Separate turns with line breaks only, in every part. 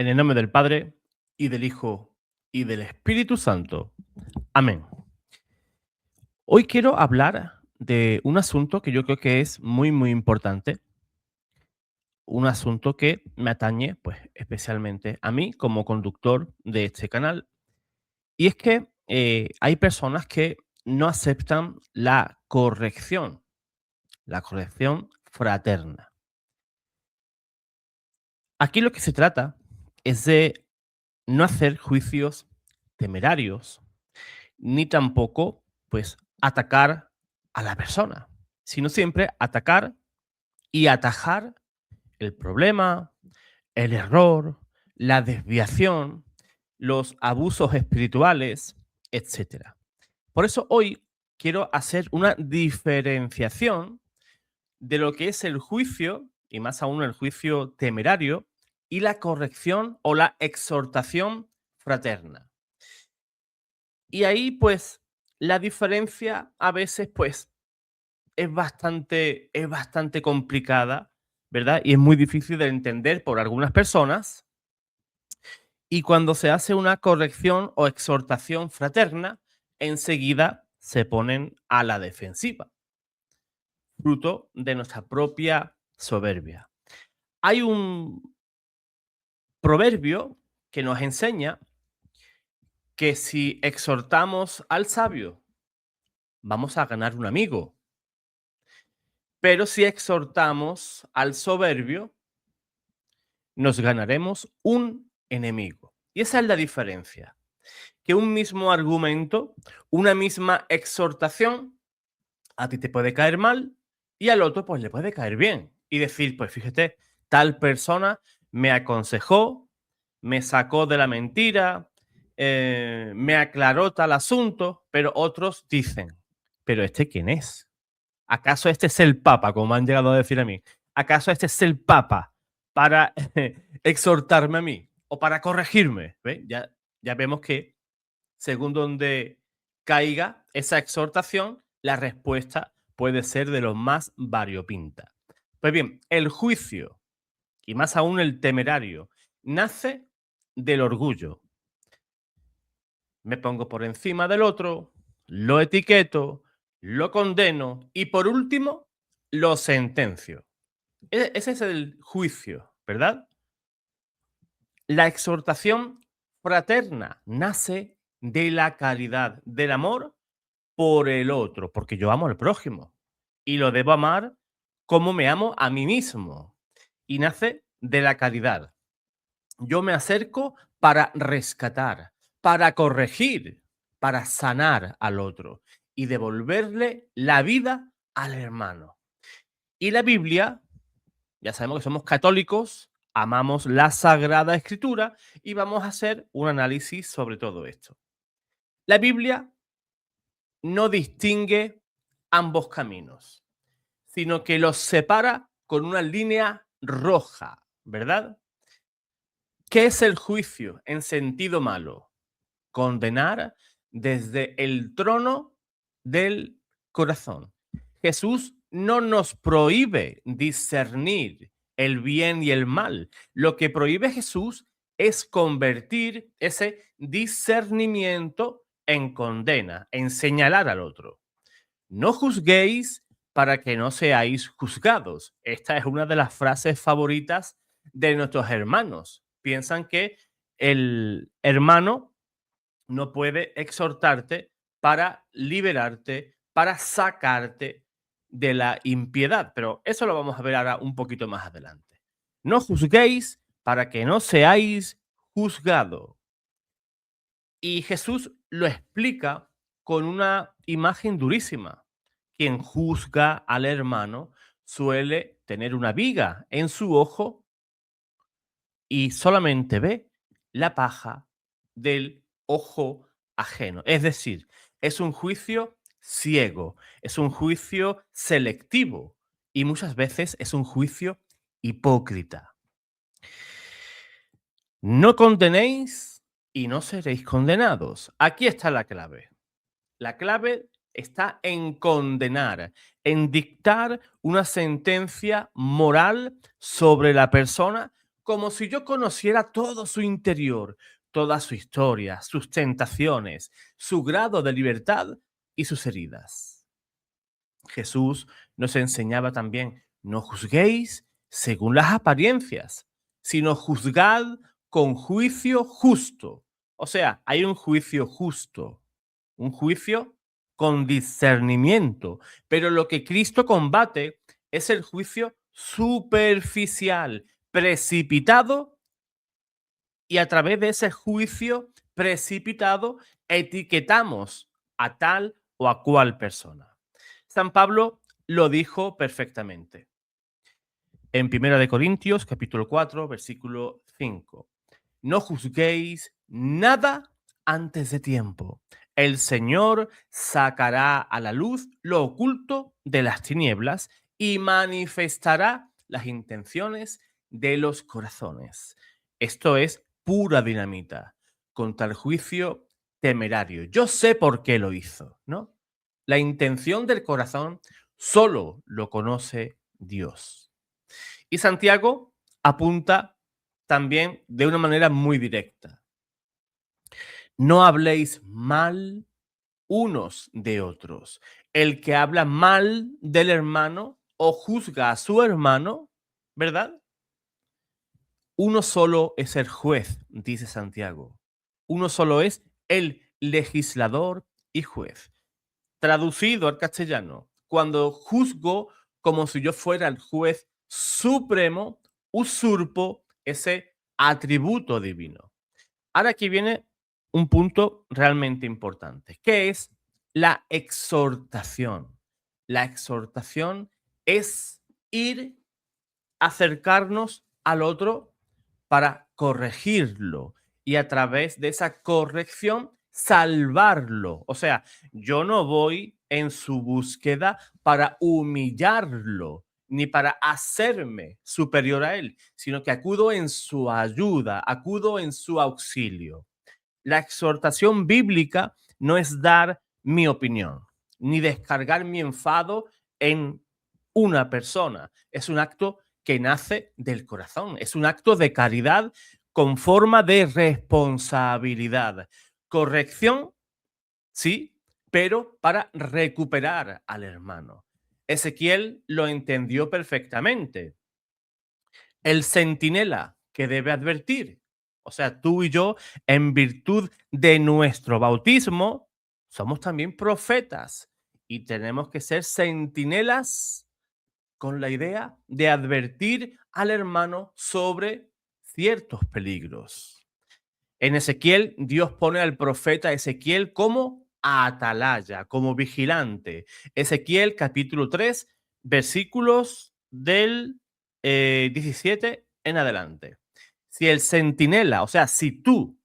En el nombre del Padre, y del Hijo, y del Espíritu Santo. Amén. Hoy quiero hablar de un asunto que yo creo que es muy, muy importante. Un asunto que me atañe, pues, especialmente a mí como conductor de este canal. Y es que hay personas que no aceptan la corrección fraterna. Aquí lo que se trata es de no hacer juicios temerarios, ni tampoco, pues, atacar a la persona, sino siempre atacar y atajar el problema, el error, la desviación, los abusos espirituales, etcétera. Por eso hoy quiero hacer una diferenciación de lo que es el juicio, y más aún el juicio temerario, y la corrección o la exhortación fraterna. Y ahí, pues, la diferencia a veces, pues, es bastante complicada, ¿verdad? Y es muy difícil de entender por algunas personas. Y cuando se hace una corrección o exhortación fraterna, enseguida se ponen a la defensiva, fruto de nuestra propia soberbia. Hay un proverbio que nos enseña que si exhortamos al sabio, vamos a ganar un amigo. Pero si exhortamos al soberbio, nos ganaremos un enemigo. Y esa es la diferencia. Que un mismo argumento, una misma exhortación, a ti te puede caer mal y al otro pues le puede caer bien. Y decir, pues fíjate, tal persona me aconsejó, me sacó de la mentira, me aclaró tal asunto, pero otros dicen, pero ¿este quién es? ¿Acaso este es el Papa, como me han llegado a decir a mí? ¿Acaso este es el Papa para exhortarme a mí o para corregirme? ¿Ve? Ya vemos que según donde caiga esa exhortación, la respuesta puede ser de lo más variopinta. Pues bien, el juicio, y más aún el temerario, nace del orgullo. Me pongo por encima del otro, lo etiqueto, lo condeno y por último lo sentencio. Ese es el juicio, ¿verdad? La exhortación fraterna nace de la caridad, del amor por el otro, porque yo amo al prójimo y lo debo amar como me amo a mí mismo. Y nace de la caridad. Yo me acerco para rescatar, para corregir, para sanar al otro y devolverle la vida al hermano. Y la Biblia, ya sabemos que somos católicos, amamos la Sagrada Escritura y vamos a hacer un análisis sobre todo esto. La Biblia no distingue ambos caminos, sino que los separa con una línea roja, ¿verdad? ¿Qué es el juicio en sentido malo? Condenar desde el trono del corazón. Jesús no nos prohíbe discernir el bien y el mal. Lo que prohíbe Jesús es convertir ese discernimiento en condena, en señalar al otro. No juzguéis para que no seáis juzgados. Esta es una de las frases favoritas de nuestros hermanos. Piensan que el hermano no puede exhortarte para liberarte, para sacarte de la impiedad. Pero eso lo vamos a ver ahora un poquito más adelante. No juzguéis para que no seáis juzgados. Y Jesús lo explica con una imagen durísima. Quien juzga al hermano suele tener una viga en su ojo y solamente ve la paja del ojo ajeno. Es decir, es un juicio ciego, es un juicio selectivo y muchas veces es un juicio hipócrita. No condenéis y no seréis condenados. Aquí está la clave. La clave está en condenar, en dictar una sentencia moral sobre la persona como si yo conociera todo su interior, toda su historia, sus tentaciones, su grado de libertad y sus heridas. Jesús nos enseñaba también, no juzguéis según las apariencias, sino juzgad con juicio justo. O sea, hay un juicio justo, un juicio con discernimiento, pero lo que Cristo combate es el juicio superficial, precipitado, y a través de ese juicio precipitado etiquetamos a tal o a cual persona. San Pablo lo dijo perfectamente en 1 Corintios, capítulo 4, versículo 5. No juzguéis nada antes de tiempo. El Señor sacará a la luz lo oculto de las tinieblas y manifestará las intenciones de los corazones. Esto es pura dinamita contra el juicio temerario. Yo sé por qué lo hizo, ¿no? La intención del corazón solo lo conoce Dios. Y Santiago apunta también de una manera muy directa. No habléis mal unos de otros. El que habla mal del hermano o juzga a su hermano, ¿verdad? Uno solo es el juez, dice Santiago. Uno solo es el legislador y juez. Traducido al castellano, cuando juzgo como si yo fuera el juez supremo, usurpo ese atributo divino. Ahora aquí viene un punto realmente importante, que es la exhortación. La exhortación es ir, acercarnos al otro para corregirlo y a través de esa corrección salvarlo. O sea, yo no voy en su búsqueda para humillarlo ni para hacerme superior a él, sino que acudo en su ayuda, acudo en su auxilio. La exhortación bíblica no es dar mi opinión, ni descargar mi enfado en una persona. Es un acto que nace del corazón, es un acto de caridad con forma de responsabilidad. Corrección, sí, pero para recuperar al hermano. Ezequiel lo entendió perfectamente. El centinela que debe advertir. O sea, tú y yo, en virtud de nuestro bautismo, somos también profetas y tenemos que ser centinelas con la idea de advertir al hermano sobre ciertos peligros. En Ezequiel, Dios pone al profeta Ezequiel como atalaya, como vigilante. Ezequiel capítulo 3, versículos del 17 en adelante. Si el centinela, o sea, si tú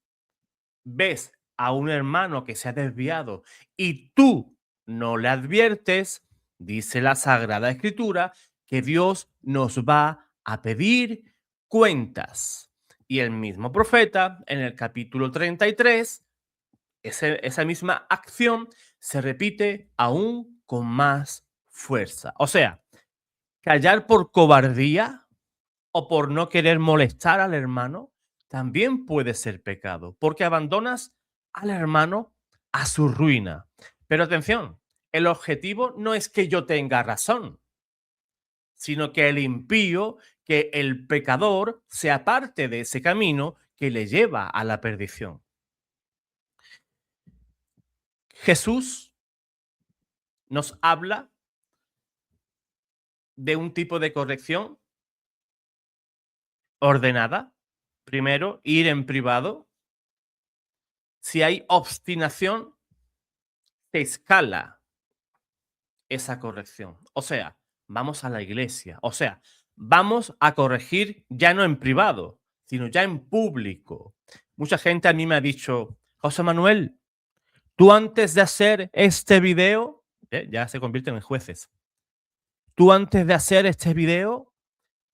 ves a un hermano que se ha desviado y tú no le adviertes, dice la Sagrada Escritura, que Dios nos va a pedir cuentas. Y el mismo profeta, en el capítulo 33, esa misma acción se repite aún con más fuerza. O sea, callar por cobardía o por no querer molestar al hermano también puede ser pecado, porque abandonas al hermano a su ruina. Pero atención, el objetivo no es que yo tenga razón, sino que el impío, que el pecador se aparte de ese camino que le lleva a la perdición. Jesús nos habla de un tipo de corrección ordenada. Primero, ir en privado. Si hay obstinación, se escala esa corrección. O sea, vamos a la iglesia. O sea, vamos a corregir ya no en privado, sino ya en público. Mucha gente a mí me ha dicho, José Manuel, tú antes de hacer este video, ya se convierten en jueces. Tú antes de hacer este video,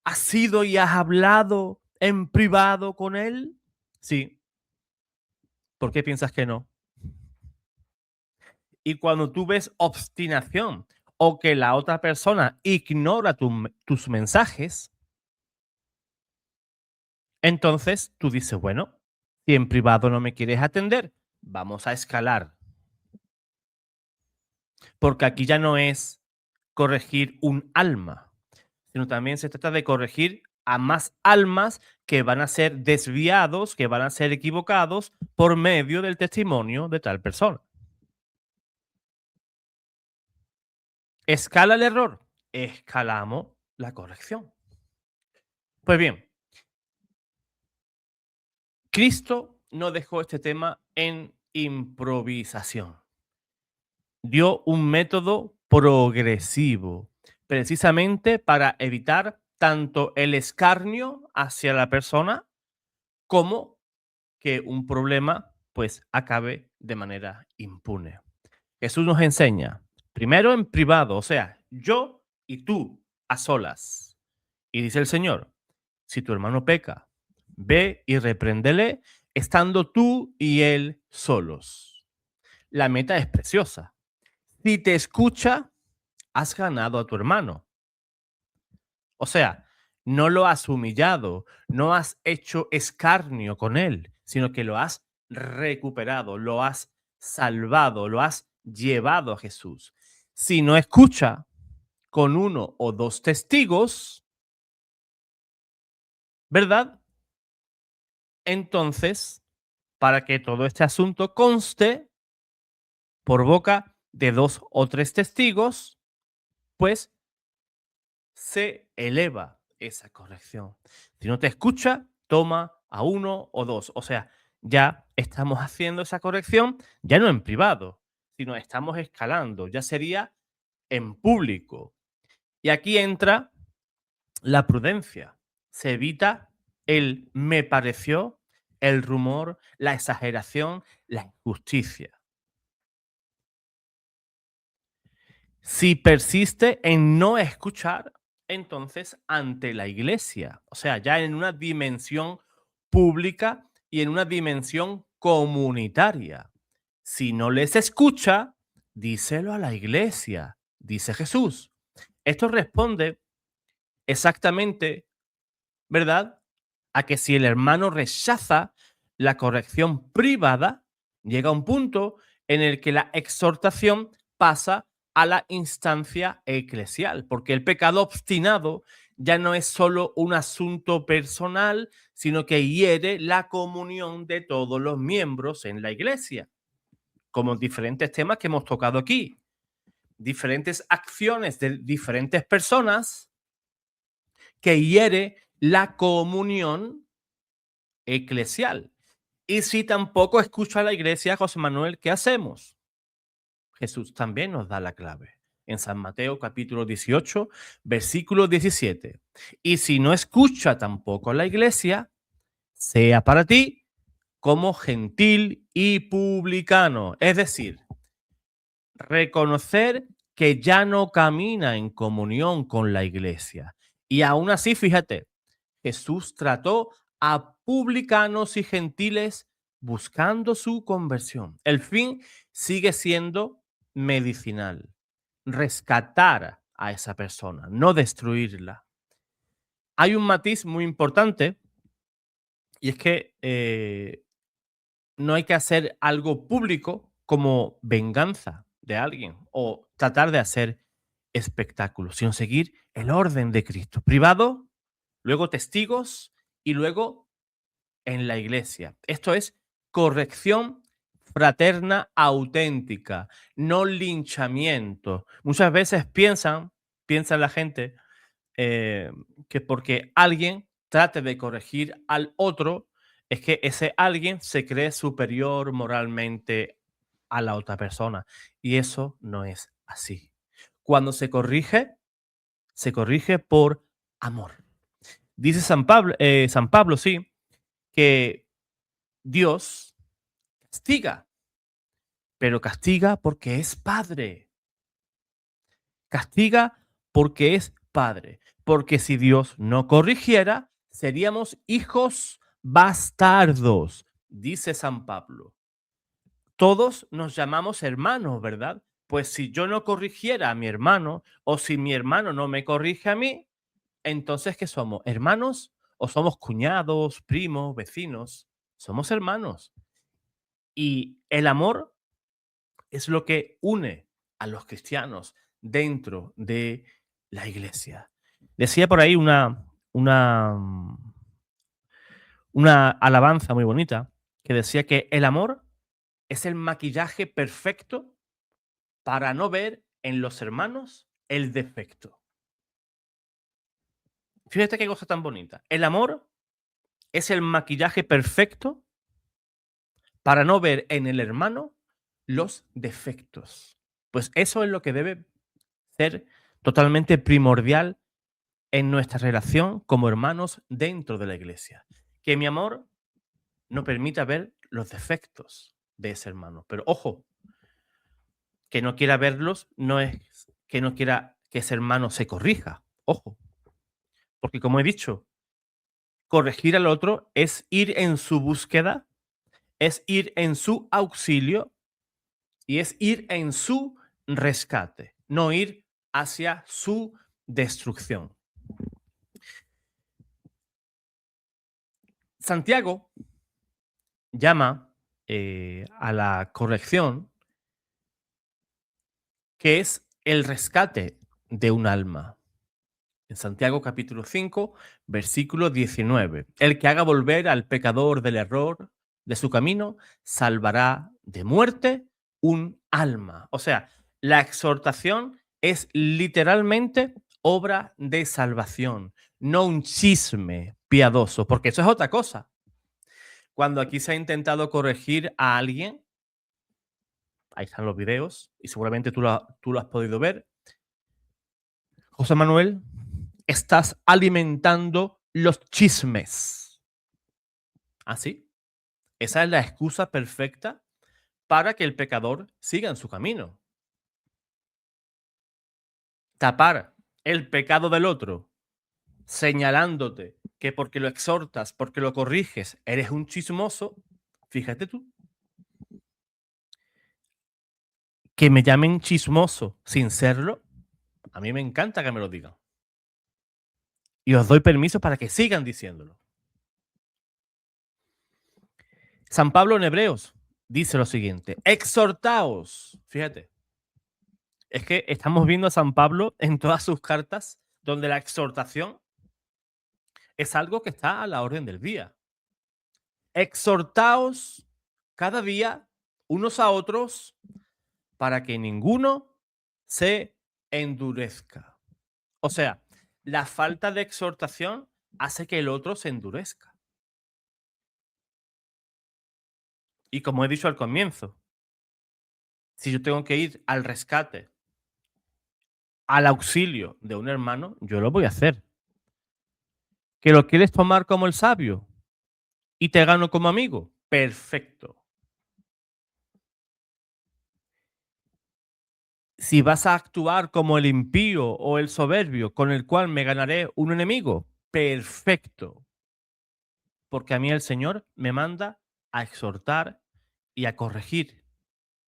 ¿has ido y has hablado en privado con él? Sí. ¿Por qué piensas que no? Y cuando tú ves obstinación o que la otra persona ignora tus mensajes, Entonces tú dices, bueno, si en privado no me quieres atender, vamos a escalar, porque aquí ya no es corregir un alma, sino también se trata de corregir a más almas que van a ser desviados, que van a ser equivocados por medio del testimonio de tal persona. ¿Escala el error? Escalamos la corrección. Pues bien, Cristo no dejó este tema en improvisación. Dio un método progresivo, precisamente para evitar tanto el escarnio hacia la persona como que un problema pues acabe de manera impune. Jesús nos enseña, primero en privado, o sea, yo y tú a solas. Y dice el Señor, si tu hermano peca, ve y repréndele estando tú y él solos. La meta es preciosa. Si te escucha, has ganado a tu hermano. O sea, no lo has humillado, no has hecho escarnio con él, sino que lo has recuperado, lo has salvado, lo has llevado a Jesús. Si no escucha con uno o dos testigos, ¿verdad? Entonces, para que todo este asunto conste por boca de dos o tres testigos, pues se eleva esa corrección. Si no te escucha, toma a uno o dos. O sea, ya estamos haciendo esa corrección, ya no en privado, sino estamos escalando, ya sería en público. Y aquí entra la prudencia. Se evita el me pareció, el rumor, la exageración, la injusticia. Si persiste en no escuchar, entonces ante la iglesia, o sea, ya en una dimensión pública y en una dimensión comunitaria. Si no les escucha, díselo a la iglesia, dice Jesús. Esto responde exactamente, ¿verdad? A que si el hermano rechaza la corrección privada, llega un punto en el que la exhortación pasa a la instancia eclesial, porque el pecado obstinado ya no es solo un asunto personal, sino que hiere la comunión de todos los miembros en la iglesia, como diferentes temas que hemos tocado aquí, diferentes acciones de diferentes personas que hiere la comunión eclesial. Y si tampoco escucha a la iglesia, José Manuel, ¿qué hacemos? Jesús también nos da la clave. En San Mateo capítulo 18, versículo 17. Y si no escucha tampoco a la iglesia, sea para ti como gentil y publicano. Es decir, reconocer que ya no camina en comunión con la iglesia. Y aún así, fíjate, Jesús trató a publicanos y gentiles buscando su conversión. El fin sigue siendo medicinal, rescatar a esa persona, no destruirla. Hay un matiz muy importante y es que no hay que hacer algo público como venganza de alguien o tratar de hacer espectáculos, sino seguir el orden de Cristo. Privado, luego testigos y luego en la iglesia. Esto es corrección fraterna auténtica, no linchamiento. Muchas veces piensa la gente que porque alguien trate de corregir al otro, es que ese alguien se cree superior moralmente a la otra persona. Y eso no es así. Cuando se corrige por amor. Dice San Pablo, sí, que Dios castiga, pero castiga porque es padre. Castiga porque es padre. Porque si Dios no corrigiera, seríamos hijos bastardos, dice San Pablo. Todos nos llamamos hermanos, ¿verdad? Pues si yo no corrigiera a mi hermano o si mi hermano no me corrige a mí, entonces ¿qué somos? ¿Hermanos o somos cuñados, primos, vecinos, somos hermanos. Y el amor es lo que une a los cristianos dentro de la iglesia. Decía por ahí una alabanza muy bonita que decía que el amor es el maquillaje perfecto para no ver en los hermanos el defecto. Fíjate qué cosa tan bonita. El amor es el maquillaje perfecto para no ver en el hermano los defectos. Pues eso es lo que debe ser totalmente primordial en nuestra relación como hermanos dentro de la iglesia. Que mi amor no permita ver los defectos de ese hermano. Pero ojo, que no quiera verlos no es que no quiera que ese hermano se corrija. Ojo, porque como he dicho, corregir al otro es ir en su búsqueda, es ir en su auxilio y es ir en su rescate, no ir hacia su destrucción. Santiago llama a la corrección que es el rescate de un alma. En Santiago capítulo 5, versículo 19. El que haga volver al pecador del error de su camino, salvará de muerte un alma. O sea, la exhortación es literalmente obra de salvación, no un chisme piadoso, porque eso es otra cosa. Cuando aquí se ha intentado corregir a alguien, ahí están los videos y seguramente tú lo has podido ver. José Manuel, estás alimentando los chismes. ¿Así? Esa es la excusa perfecta para que el pecador siga en su camino. Tapar el pecado del otro, señalándote que porque lo exhortas, porque lo corriges, eres un chismoso, fíjate tú. Que me llamen chismoso sin serlo, a mí me encanta que me lo digan. Y os doy permiso para que sigan diciéndolo. San Pablo en Hebreos dice lo siguiente: exhortaos. Fíjate, es que estamos viendo a San Pablo en todas sus cartas donde la exhortación es algo que está a la orden del día. Exhortaos cada día unos a otros para que ninguno se endurezca. O sea, la falta de exhortación hace que el otro se endurezca. Y como he dicho al comienzo, si yo tengo que ir al rescate, al auxilio de un hermano, yo lo voy a hacer. ¿Que lo quieres tomar como el sabio y te gano como amigo? Perfecto. Si vas a actuar como el impío o el soberbio con el cual me ganaré un enemigo, perfecto. Porque a mí el Señor me manda a exhortar y a corregir.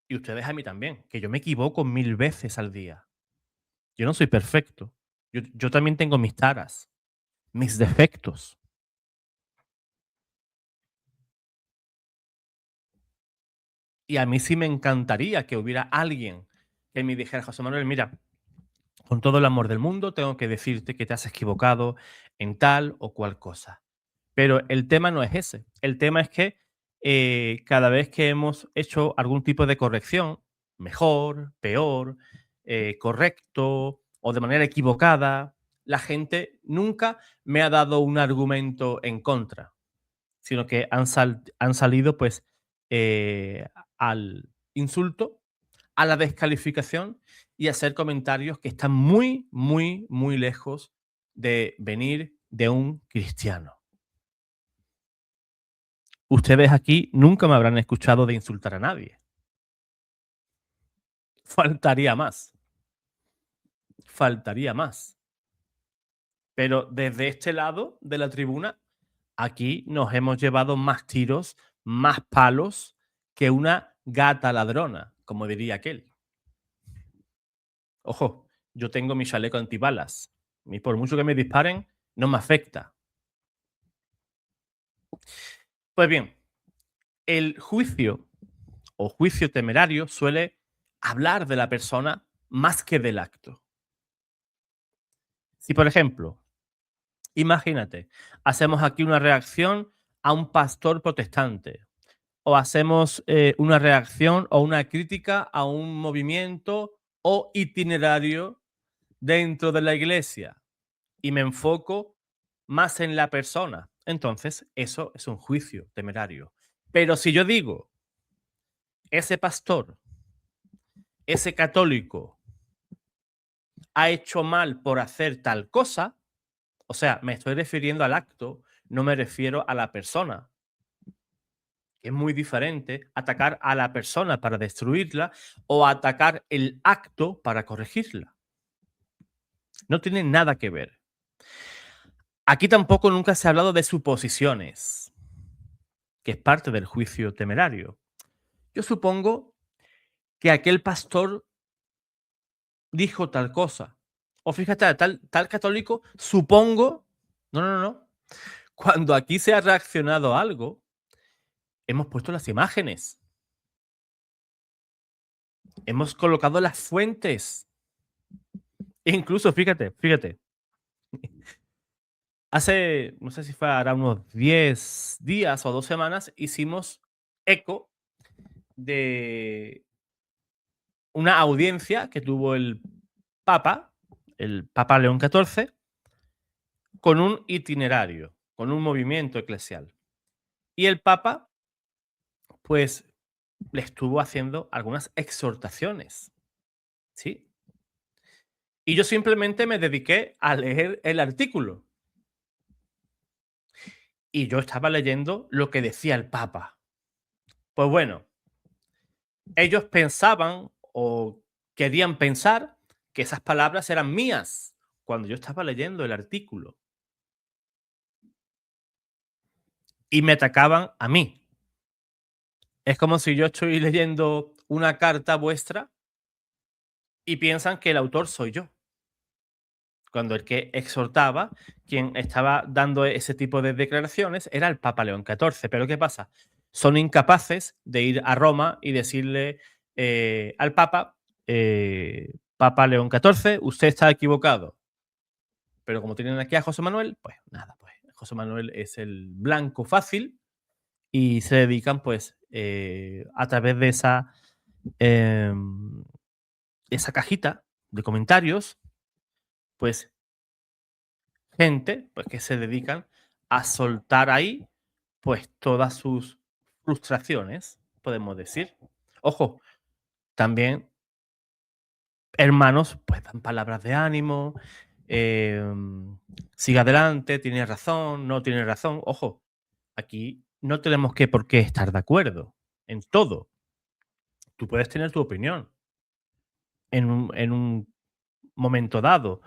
Y ustedes a mí también, que yo me equivoco 1000 veces al día. Yo no soy perfecto. Yo también tengo mis taras, mis defectos. Y a mí sí me encantaría que hubiera alguien que me dijera: José Manuel, mira, con todo el amor del mundo, tengo que decirte que te has equivocado en tal o cual cosa. Pero el tema no es ese. El tema es que cada vez que hemos hecho algún tipo de corrección, mejor, peor, correcto o de manera equivocada, la gente nunca me ha dado un argumento en contra, sino que han salido pues al insulto, a la descalificación y a hacer comentarios que están muy, muy, muy lejos de venir de un cristiano. Ustedes aquí nunca me habrán escuchado de insultar a nadie. Faltaría más, faltaría más. Pero desde este lado de la tribuna, aquí nos hemos llevado más tiros, más palos que una gata ladrona, como diría aquel. Ojo, yo tengo mi chaleco antibalas. Y por mucho que me disparen, no me afecta. Pues bien, el juicio o juicio temerario suele hablar de la persona más que del acto. Si, por ejemplo, imagínate, hacemos aquí una reacción a un pastor protestante o hacemos una reacción o una crítica a un movimiento o itinerario dentro de la iglesia y me enfoco más en la persona, entonces eso es un juicio temerario. Pero si yo digo, ese pastor, ese católico ha hecho mal por hacer tal cosa, o sea, me estoy refiriendo al acto, no me refiero a la persona. Es muy diferente atacar a la persona para destruirla o atacar el acto para corregirla. No tiene nada que ver. Aquí tampoco nunca se ha hablado de suposiciones, que es parte del juicio temerario. Yo supongo que aquel pastor dijo tal cosa. O fíjate, tal católico, supongo. No, no, no. Cuando aquí se ha reaccionado a algo, hemos puesto las imágenes, hemos colocado las fuentes. E incluso, fíjate, hace, no sé si fue ahora unos 10 días o 2 semanas, hicimos eco de una audiencia que tuvo el Papa León XIV, con un itinerario, con un movimiento eclesial. Y el Papa, pues, le estuvo haciendo algunas exhortaciones, ¿sí? Y yo simplemente me dediqué a leer el artículo. Y yo estaba leyendo lo que decía el Papa. Pues bueno, ellos pensaban o querían pensar que esas palabras eran mías cuando yo estaba leyendo el artículo. Y me atacaban a mí. Es como si yo estoy leyendo una carta vuestra y piensan que el autor soy yo. Cuando el que exhortaba, quien estaba dando ese tipo de declaraciones, era el Papa León XIV. Pero ¿qué pasa? Son incapaces de ir a Roma y decirle al Papa, Papa León XIV, usted está equivocado. Pero como tienen aquí a José Manuel, pues nada, pues José Manuel es el blanco fácil y se dedican pues a través de esa cajita de comentarios, pues gente pues, que se dedican a soltar ahí pues todas sus frustraciones, podemos decir. Ojo, también hermanos pues dan palabras de ánimo, siga adelante, tiene razón, no tiene razón. Ojo, aquí no tenemos que por qué estar de acuerdo en todo. Tú puedes tener tu opinión en un momento dado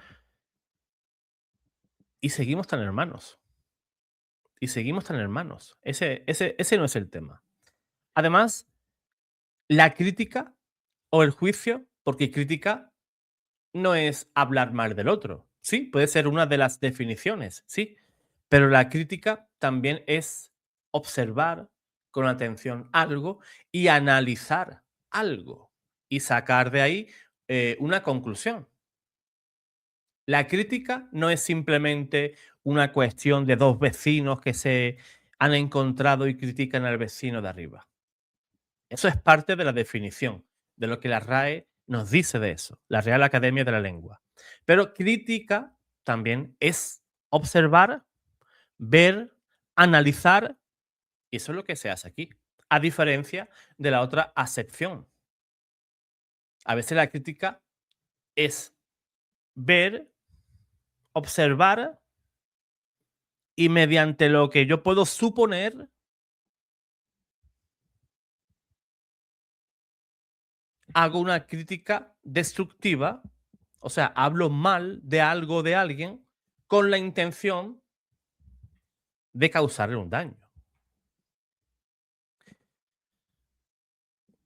y seguimos tan hermanos. Y seguimos tan hermanos. Ese no es el tema. Además, la crítica o el juicio, porque crítica no es hablar mal del otro. Sí, puede ser una de las definiciones, sí. Pero la crítica también es observar con atención algo y analizar algo y sacar de ahí una conclusión. La crítica no es simplemente una cuestión de dos vecinos que se han encontrado y critican al vecino de arriba. Eso es parte de la definición, de lo que la RAE nos dice de eso, la Real Academia de la Lengua. Pero crítica también es observar, ver, analizar, y eso es lo que se hace aquí, a diferencia de la otra acepción. A veces la crítica es ver, observar y mediante lo que yo puedo suponer, hago una crítica destructiva, o sea, hablo mal de algo de alguien con la intención de causarle un daño.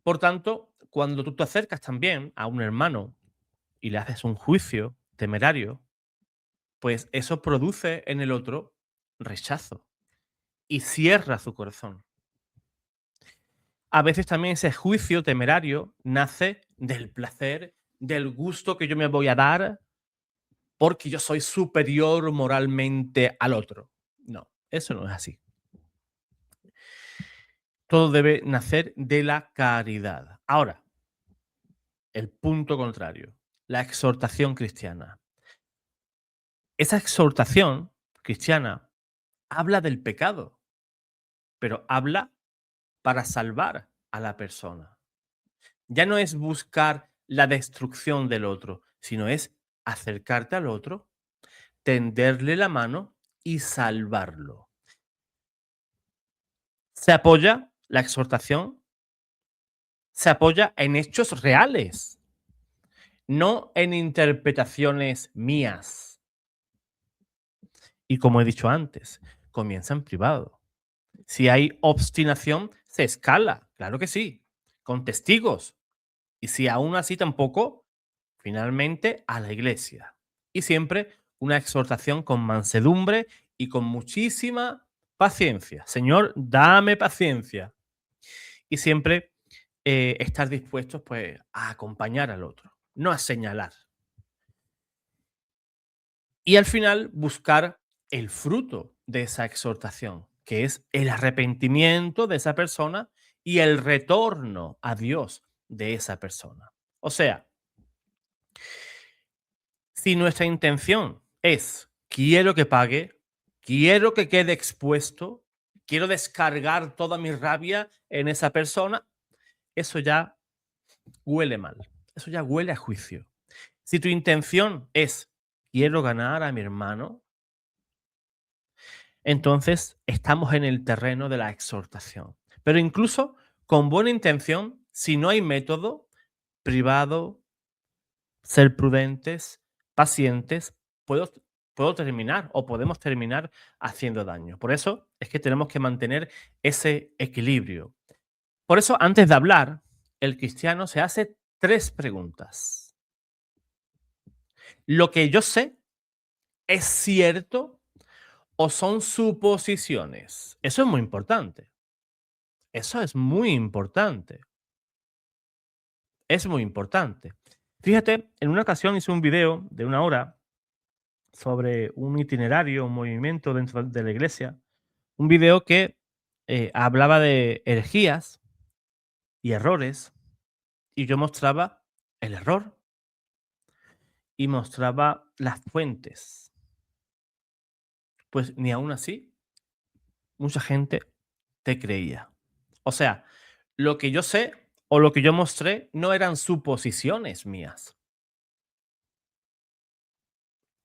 Por tanto, cuando tú te acercas también a un hermano y le haces un juicio temerario, pues eso produce en el otro rechazo. y cierra su corazón. A veces también ese juicio temerario nace del placer, del gusto que yo me voy a dar porque yo soy superior moralmente al otro. No, eso no es así. Todo debe nacer de la caridad. Ahora, el punto contrario, la exhortación cristiana. Esa exhortación cristiana habla del pecado, pero habla para salvar a la persona. Ya no es buscar la destrucción del otro, sino es acercarte al otro, tenderle la mano y salvarlo. Se apoya la exhortación, se apoya en hechos reales, no en interpretaciones mías. Y como he dicho antes, comienza en privado. Si hay obstinación, se escala, claro que sí, con testigos. Y si aún así tampoco, finalmente a la iglesia. Y siempre una exhortación con mansedumbre y con muchísima paciencia. Señor, dame paciencia. Y siempre estar dispuestos pues, a acompañar al otro, no a señalar. Y al final buscar el fruto de esa exhortación, que es el arrepentimiento de esa persona y el retorno a Dios de esa persona. O sea, si nuestra intención es quiero que pague, quiero que quede expuesto, quiero descargar toda mi rabia en esa persona, eso ya huele mal, eso ya huele a juicio. Si tu intención es quiero ganar a mi hermano, entonces estamos en el terreno de la exhortación. Pero incluso con buena intención, si no hay método privado, ser prudentes, pacientes, puedo terminar o podemos terminar haciendo daño. Por eso es que tenemos que mantener ese equilibrio. Por eso, antes de hablar, el cristiano se hace 3 preguntas. ¿Lo que yo sé es cierto o son suposiciones? Eso es muy importante. Eso es muy importante. Es muy importante. Fíjate, en una ocasión hice un video de 1 hora sobre un itinerario, un movimiento dentro de la iglesia, un video que hablaba de herejías y errores, y yo mostraba el error y mostraba las fuentes. Pues ni aún así, mucha gente te creía. O sea, lo que yo sé o lo que yo mostré no eran suposiciones mías,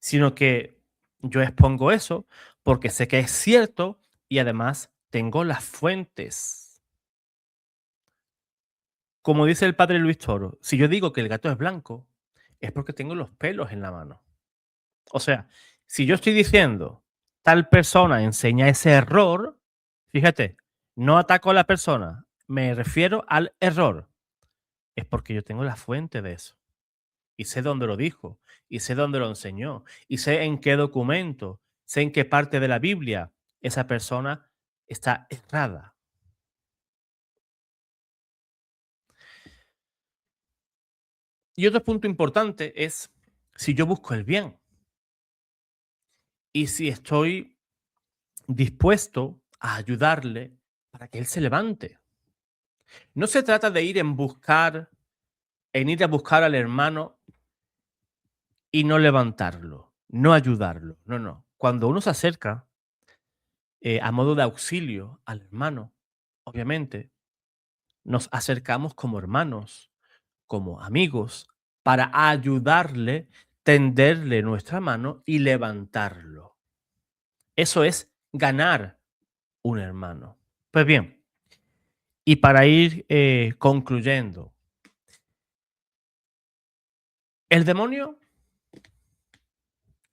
sino que yo expongo eso porque sé que es cierto y además tengo las fuentes. Como dice el padre Luis Toro, si yo digo que el gato es blanco, es porque tengo los pelos en la mano. O sea, si yo estoy diciendo tal persona enseña ese error, fíjate, no ataco a la persona, me refiero al error. Es porque yo tengo la fuente de eso. Y sé dónde lo dijo, y sé dónde lo enseñó, y sé en qué documento, sé en qué parte de la Biblia esa persona está errada. Y otro punto importante es si yo busco el bien y si estoy dispuesto a ayudarle para que él se levante. No se trata de en ir a buscar al hermano y no levantarlo, no ayudarlo. No, no. Cuando uno se acerca a modo de auxilio al hermano, obviamente nos acercamos como hermanos, como amigos, para ayudarle, tenderle nuestra mano y levantarlo. Eso es ganar un hermano. Pues bien, y para ir concluyendo, el demonio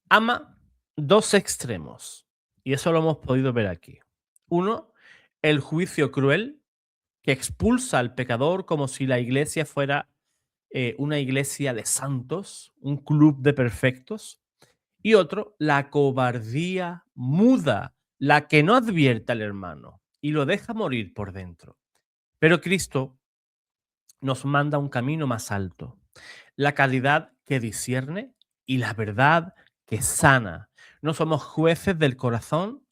ama 2 extremos, y eso lo hemos podido ver aquí. Uno, el juicio cruel que expulsa al pecador como si la iglesia fuera una iglesia de santos, un club de perfectos. Y otro, la cobardía muda, la que no advierte al hermano y lo deja morir por dentro. Pero Cristo nos manda un camino más alto, la caridad que discierne y la verdad que sana. No somos jueces del corazón,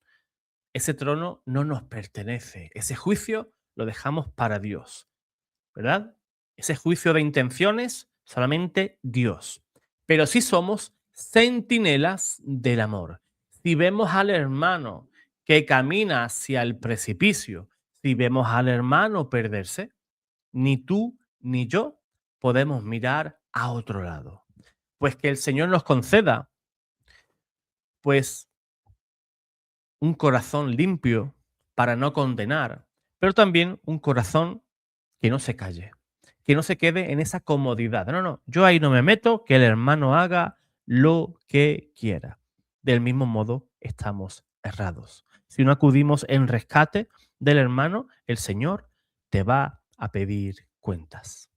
ese trono no nos pertenece, ese juicio lo dejamos para Dios, ¿verdad? Ese juicio de intenciones, solamente Dios. Pero sí somos centinelas del amor. Si vemos al hermano que camina hacia el precipicio, si vemos al hermano perderse, ni tú ni yo podemos mirar a otro lado. Pues que el Señor nos conceda, pues, un corazón limpio para no condenar, pero también un corazón que no se calle, que no se quede en esa comodidad. No, no, yo ahí no me meto, que el hermano haga lo que quiera. Del mismo modo, estamos errados. Si no acudimos en rescate del hermano, el Señor te va a pedir cuentas.